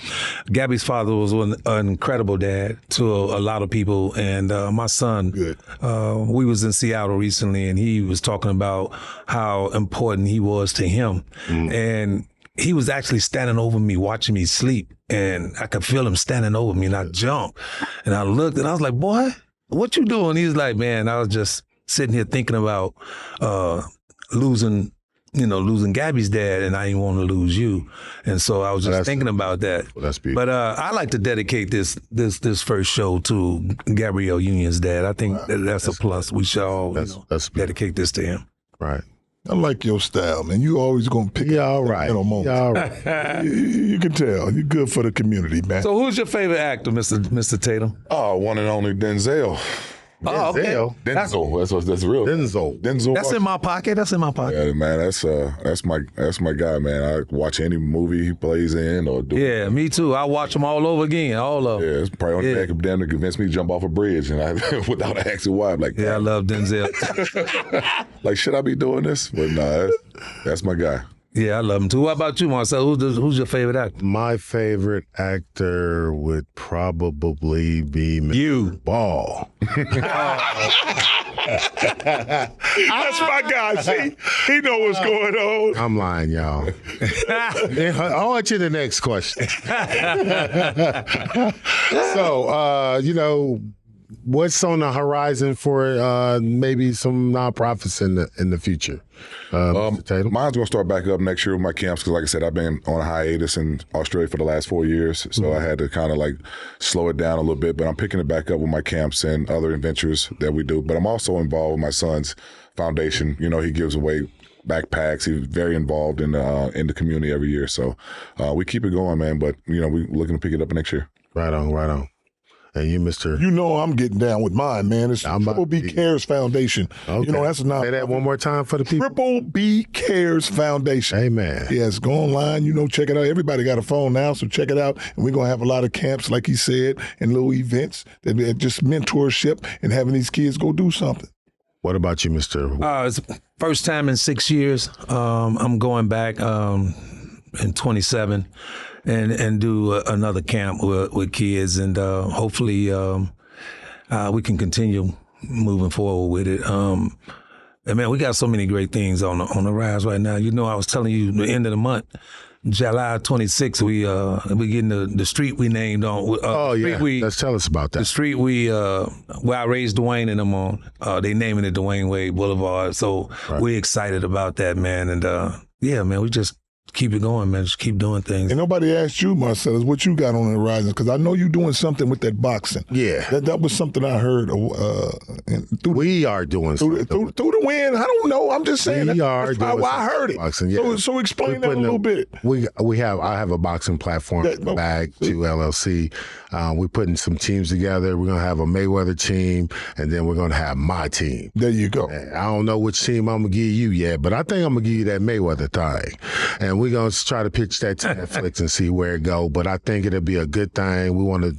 Gabby's father was an incredible dad to a lot of people, and my son, we was in Seattle recently, and he was talking about how important he was to him, and he was actually standing over me, watching me sleep, and I could feel him standing over me, and I jumped, and I looked, and I was like, boy, what you doing? He was like, man, I was just sitting here thinking about losing Gabby's dad, and I didn't want to lose you. And so I was just thinking about that. Well, that's beautiful. But I like to dedicate this first show to Gabrielle Union's dad. I think that's a plus. We should all dedicate this to him. Right. I like your style, man. You always gonna pick all right. moment. Yeah, all right. You can tell. You're good for the community, man. So who's your favorite actor, Mr. Tatum? Oh, one and only Denzel. Oh, okay. Denzel. That's real. Denzel. That's in my pocket. Yeah, man. That's my guy, man. I watch any movie he plays in or do. Yeah, me too. I watch them all over again, all of them. Yeah, it's probably on the back of them to convince me to jump off a bridge, and I without asking why, I'm like, yeah, I love Denzel. Like, should I be doing this? But no, that's my guy. Yeah, I love him too. What about you, Marcel? Who's your favorite actor? My favorite actor would probably be you. Ball. That's my guy. See, he know what's going on. I'm lying, y'all. I'll let you the next question. So, what's on the horizon for maybe some nonprofits in the future? Mine's gonna start back up next year with my camps because, like I said, I've been on a hiatus in Australia for the last 4 years, so I had to kind of like slow it down a little bit. But I'm picking it back up with my camps and other adventures that we do. But I'm also involved with my son's foundation. You know, he gives away backpacks. He's very involved in the community every year. So we keep it going, man. But we're looking to pick it up next year. Right on. And you, Mr. You know I'm getting down with mine, man. It's Triple B Cares Foundation. Okay. That's not. Say that one more time for the people. Triple B Cares Foundation. Amen. Yes, go online, check it out. Everybody got a phone now, so check it out. And we're going to have a lot of camps, like he said, and little events, that just mentorship and having these kids go do something. What about you, Mr.? It's first time in 6 years. I'm going back in 27. And do another camp with kids, and hopefully we can continue moving forward with it. And man, we got so many great things on the rise right now. I was telling you the end of the month, July 26th, we getting the street we named on. Let's tell us about that. The street where I raised Dwyane and them on. They naming it Dwyane Wade Boulevard. So we're excited about that, man. And man, we just keep it going, man. Just keep doing things. And nobody asked you, Marcellus, what you got on the horizon, because I know you're doing something with that boxing. Yeah. That was something I heard. We are doing something. Through the wind. I don't know. I'm just saying. We are doing something. I heard it. Boxing, yeah. So explain that a little bit. I have a boxing platform, Bag 2 LLC. We're putting some teams together. We're going to have a Mayweather team, and then we're going to have my team. There you go. And I don't know which team I'm going to give you yet, but I think I'm going to give you that Mayweather thing. And we're going to try to pitch that to Netflix and see where it go. But I think it'll be a good thing. We want to,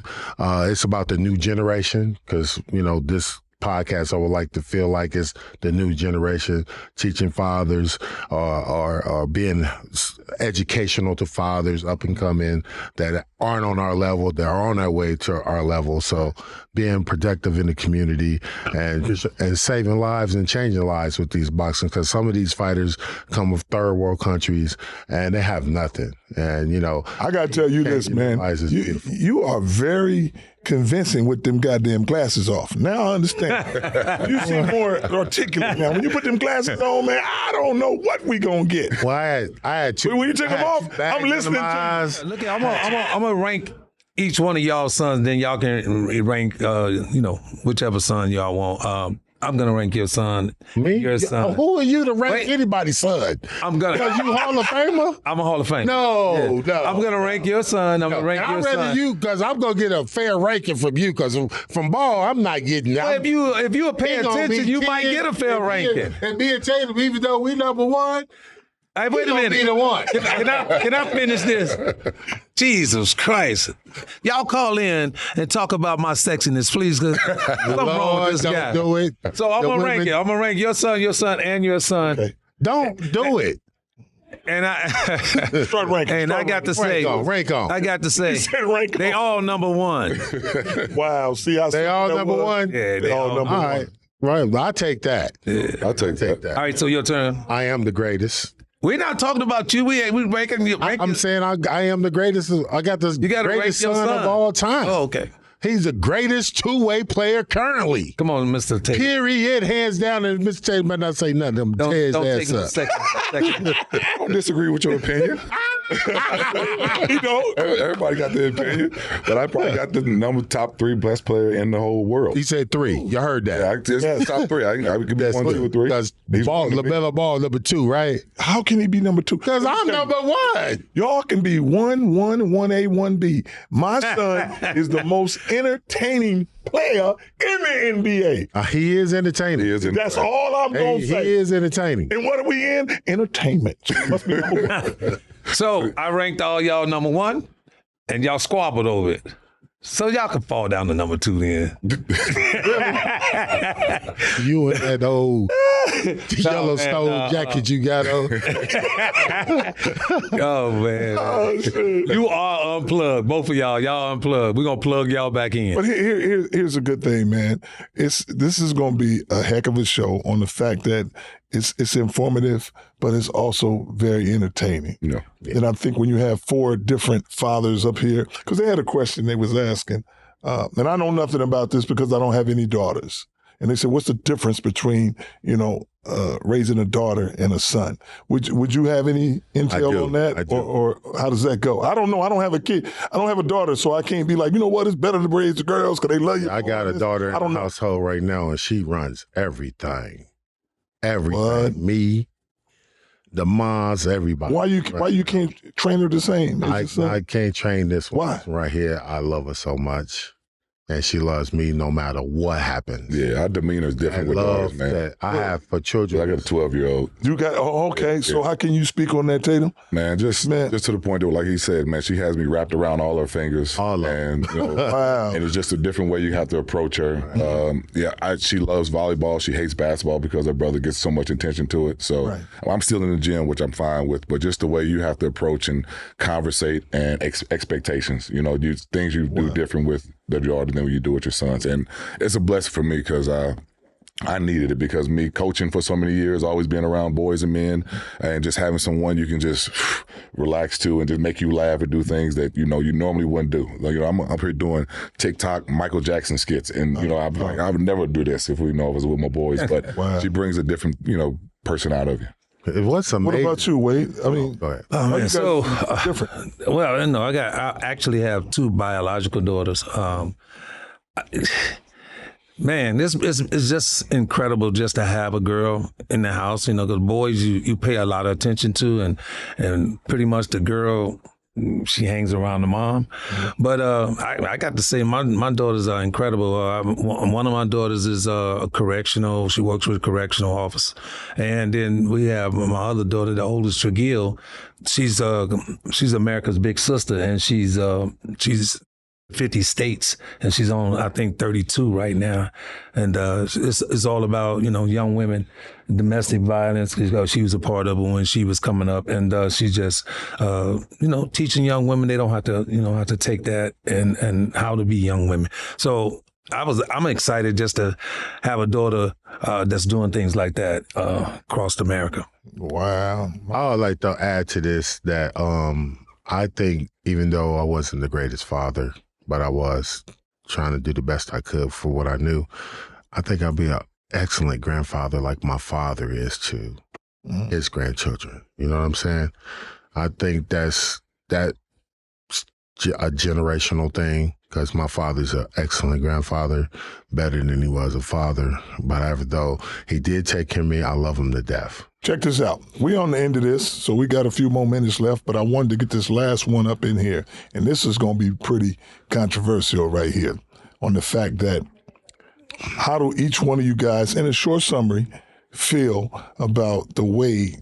it's about the new generation, because, this podcast, I would like to feel like it's the new generation, teaching fathers or being educational to fathers up and coming that aren't on our level, that are on their way to our level. So being productive in the community and saving lives and changing lives with these boxing, because some of these fighters come from third world countries and they have nothing. And, I got to tell you this, man. You are very convincing with them goddamn glasses off. Now I understand. You seem more articulate now. When you put them glasses on, man, I don't know what we gonna get. Well, I had two. When you take them off, I'm listening to you. Look, I'm gonna rank each one of y'all sons. Then y'all can rank, whichever son y'all want. I'm gonna rank your son. Me? Your son. Who are you to rank anybody's son? Because you Hall of Famer? I'm a Hall of Famer. No. I'm gonna rank your son. I'm gonna rank your son. I'd rather you, because I'm gonna get a fair ranking from you, because from Ball, I'm not getting that. Well, if you pay attention, you might get a fair ranking. And me and Tatum, even though we number one, hey, wait a minute. Be the one. Can I finish this? Jesus Christ. Y'all call in and talk about my sexiness, please. Something wrong with this guy. Don't do it. So I'm going to rank it. I'm going to rank your son, and your son. Okay. Don't do it. And start ranking. And I got to say, rank on. I got to say, they all number one. Wow. See how they all number one? Yeah, they all number one. Right. I'll take that. Yeah, I'll take that. All right, so your turn. I am the greatest. We're not talking about you. We ranking you. I'm saying I am the greatest. I got the greatest son of all time. Oh, okay. He's the greatest two-way player currently. Come on, Mr. Tatum. Period, hands down. And Mr. Tatum might not say nothing. Don't take a second. I don't disagree with your opinion. Everybody got their opinion, but I probably got the top 3 best player in the whole world. He said 3. You heard that? Yeah, top 3. I could be 1, 2, or 3. Because LaVar Ball number 2, right? How can he be number 2? Because I'm number 1. Y'all can be 1, 1A, 1B. My son is the most entertaining player in the NBA. He is entertaining. That's all I'm going to say. He is entertaining. And what are we in? Entertainment. Must be number 1. So I ranked all y'all number 1, and y'all squabbled over it. So y'all can fall down to number 2 then. You and that old Yellowstone jacket you got on. Oh, man. Oh, shit. You are unplugged. Both of y'all. Y'all unplugged. We're going to plug y'all back in. But here's a good thing, man. This is going to be a heck of a show on the fact that it's informative, but it's also very entertaining. Yeah. And I think when you have 4 different fathers up here, because they had a question they was asking, and I know nothing about this because I don't have any daughters. And they said, what's the difference between, raising a daughter and a son? Would you have any intel on that? I do. Or how does that go? I don't know. I don't have a kid. I don't have a daughter, so I can't be like, you know what, it's better to raise the girls because they love you. I got a daughter in the household right now, and she runs everything. Everything. What? Me, the moms, everybody. Why you can't train her the same? I can't train this one. Why? Right here. I love her so much. And she loves me no matter what happens. Yeah, our demeanor is different with love daughters, man. that I have for children. I got a 12-year-old. You got okay. So how can you speak on that, Tatum? Man, just to the point that, like he said, man, she has me wrapped around all her fingers. All of and Wow. and it's just a different way you have to approach her. She loves volleyball. She hates basketball because her brother gets so much attention to it. So I'm still in the gym, which I'm fine with. But just the way you have to approach and conversate and expectations, things you do different with your daughter than you do with your sons. And it's a blessing for me because I needed it, because me coaching for so many years, always being around boys and men, and just having someone you can just relax to and just make you laugh and do things that you normally wouldn't do. Like, I'm up here doing TikTok Michael Jackson skits, and I'm like, I would never do this if I was with my boys. But she brings a different person out of you. It was amazing. What about you, Wade? I mean, go ahead. Oh, man, so different. Well, I actually have 2 biological daughters. Man, it's just incredible just to have a girl in the house, because boys you pay a lot of attention to, and pretty much the girl, she hangs around the mom. But I got to say, my daughters are incredible. One of my daughters is correctional. She works with a correctional office. And then we have my other daughter, the oldest, Tragil. She's America's big sister, and she's 50 states, and she's on, I think, 32 right now. And it's all about, young women, domestic violence, because she was a part of it when she was coming up. And she's just, teaching young women they don't have to take that and how to be young women. So I'm excited just to have a daughter that's doing things like that across America. Wow. I would like to add to this that I think, even though I wasn't the greatest father, but I was trying to do the best I could for what I knew, I think I'll be an excellent grandfather like my father is to his grandchildren. You know what I'm saying? I think that's a generational thing, because my father's an excellent grandfather, better than he was a father. But even though he did take care of me, I love him to death. Check this out. We're on the end of this, so we got a few more minutes left, but I wanted to get this last one up in here. And this is going to be pretty controversial right here on the fact that how do each one of you guys, in a short summary, feel about the way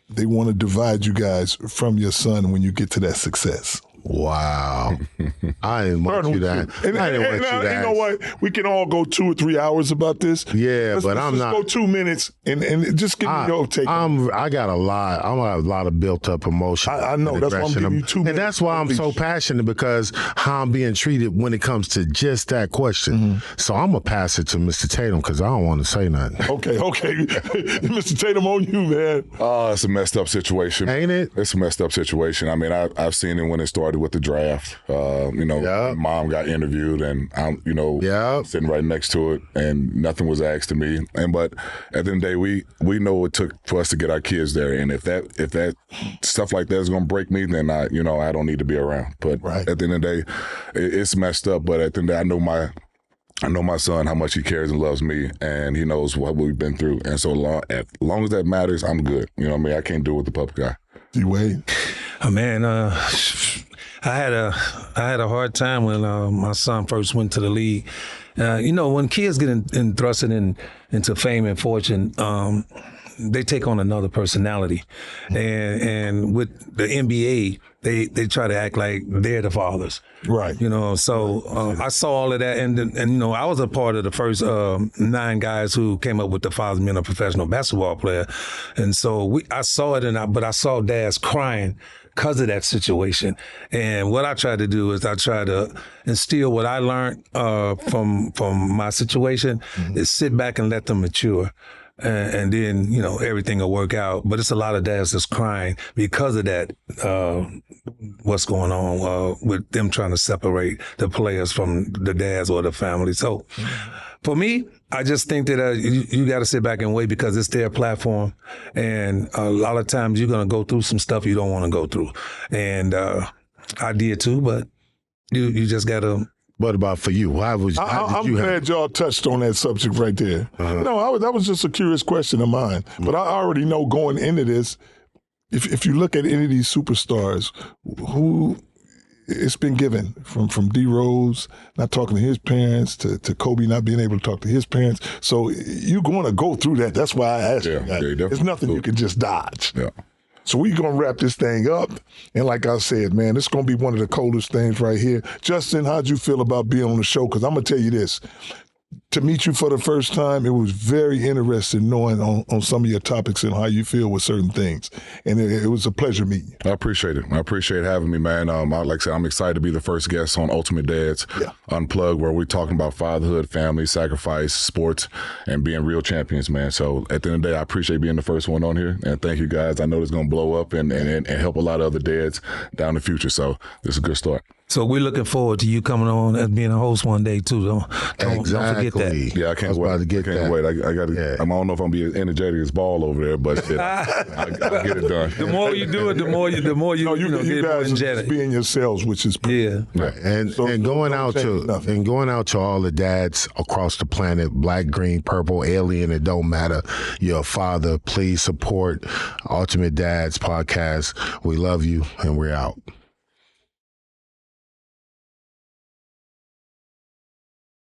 they want to divide you guys from your son when you get to that success? Wow. I didn't want you to. You know what? We can all go 2 or 3 hours about this. Yeah, let's I'm not. Go 2 minutes and just give me your take. I got a lot. I got a lot of built up emotion. I know. That's why I'm giving you 2 minutes. And that's why I'm so passionate, because how I'm being treated when it comes to just that question. Mm-hmm. So I'm going to pass it to Mr. Tatum, because I don't want to say nothing. Okay. Mr. Tatum, on you, man. It's a messed up situation. Ain't it? It's a messed up situation. I mean, I've seen it when it started with the draft. Mom got interviewed, and I'm, sitting right next to it, and nothing was asked of me. But at the end of the day, we know what it took for us to get our kids there. And if that stuff like that is going to break me, then I don't need to be around. But at the end of the day, it's messed up. But at the end of the day, I know my son, how much he cares and loves me, and he knows what we've been through. And so as long as that matters, I'm good. You know what I mean? I can't do it with the public eye. Dwyane? Oh, man, I had a hard time when my son first went to the league. When kids get thrusted into fame and fortune, they take on another personality. And with the NBA, they try to act like they're the fathers. Right. So I saw all of that. And I was a part of the first 9 guys who came up with the fathers being a professional basketball player. And so I saw it, but I saw dads crying because of that situation. And what I try to do is I try to instill what I learned from my situation, is sit back and let them mature. And then, everything will work out. But it's a lot of dads that's crying because of that, what's going on with them trying to separate the players from the dads or the family. So for me, I just think that you got to sit back and wait, because it's their platform. And a lot of times you're going to go through some stuff you don't want to go through. And I did too, but you just got to. What about for you? I'm glad y'all touched on that subject right there. Uh-huh. No, that was just a curious question of mine. But I already know going into this, if you look at any of these superstars, who it's been given from D Rose not talking to his parents to Kobe not being able to talk to his parents. So you're going to go through that. That's why I asked you that. There's nothing you can just dodge. Yeah. So we're going to wrap this thing up. And like I said, man, it's going to be one of the coldest things right here. Justin, how'd you feel about being on the show? Because I'm going to tell you this. To meet you for the first time, it was very interesting knowing on some of your topics and how you feel with certain things. And it was a pleasure meeting you. I appreciate it. I appreciate having me, man. Like I said, I'm excited to be the first guest on Ultimate Dads Unplugged, where we're talking about fatherhood, family, sacrifice, sports, and being real champions, man. So at the end of the day, I appreciate being the first one on here. And thank you, guys. I know it's going to blow up and help a lot of other dads down the future. So this is a good start. So we're looking forward to you coming on as being a host one day too. Don't forget that. Yeah, I can't wait. I can't wait. I got to. Yeah. I don't know if I'm be as energetic as Ball over there, but I'll get it done. The more you do it, the more you you guys just being yourselves, which is perfect. Right. And going out to all the dads across the planet, black, green, purple, alien, it don't matter. You're a father. Please support Ultimate Dads podcast. We love you, and we're out.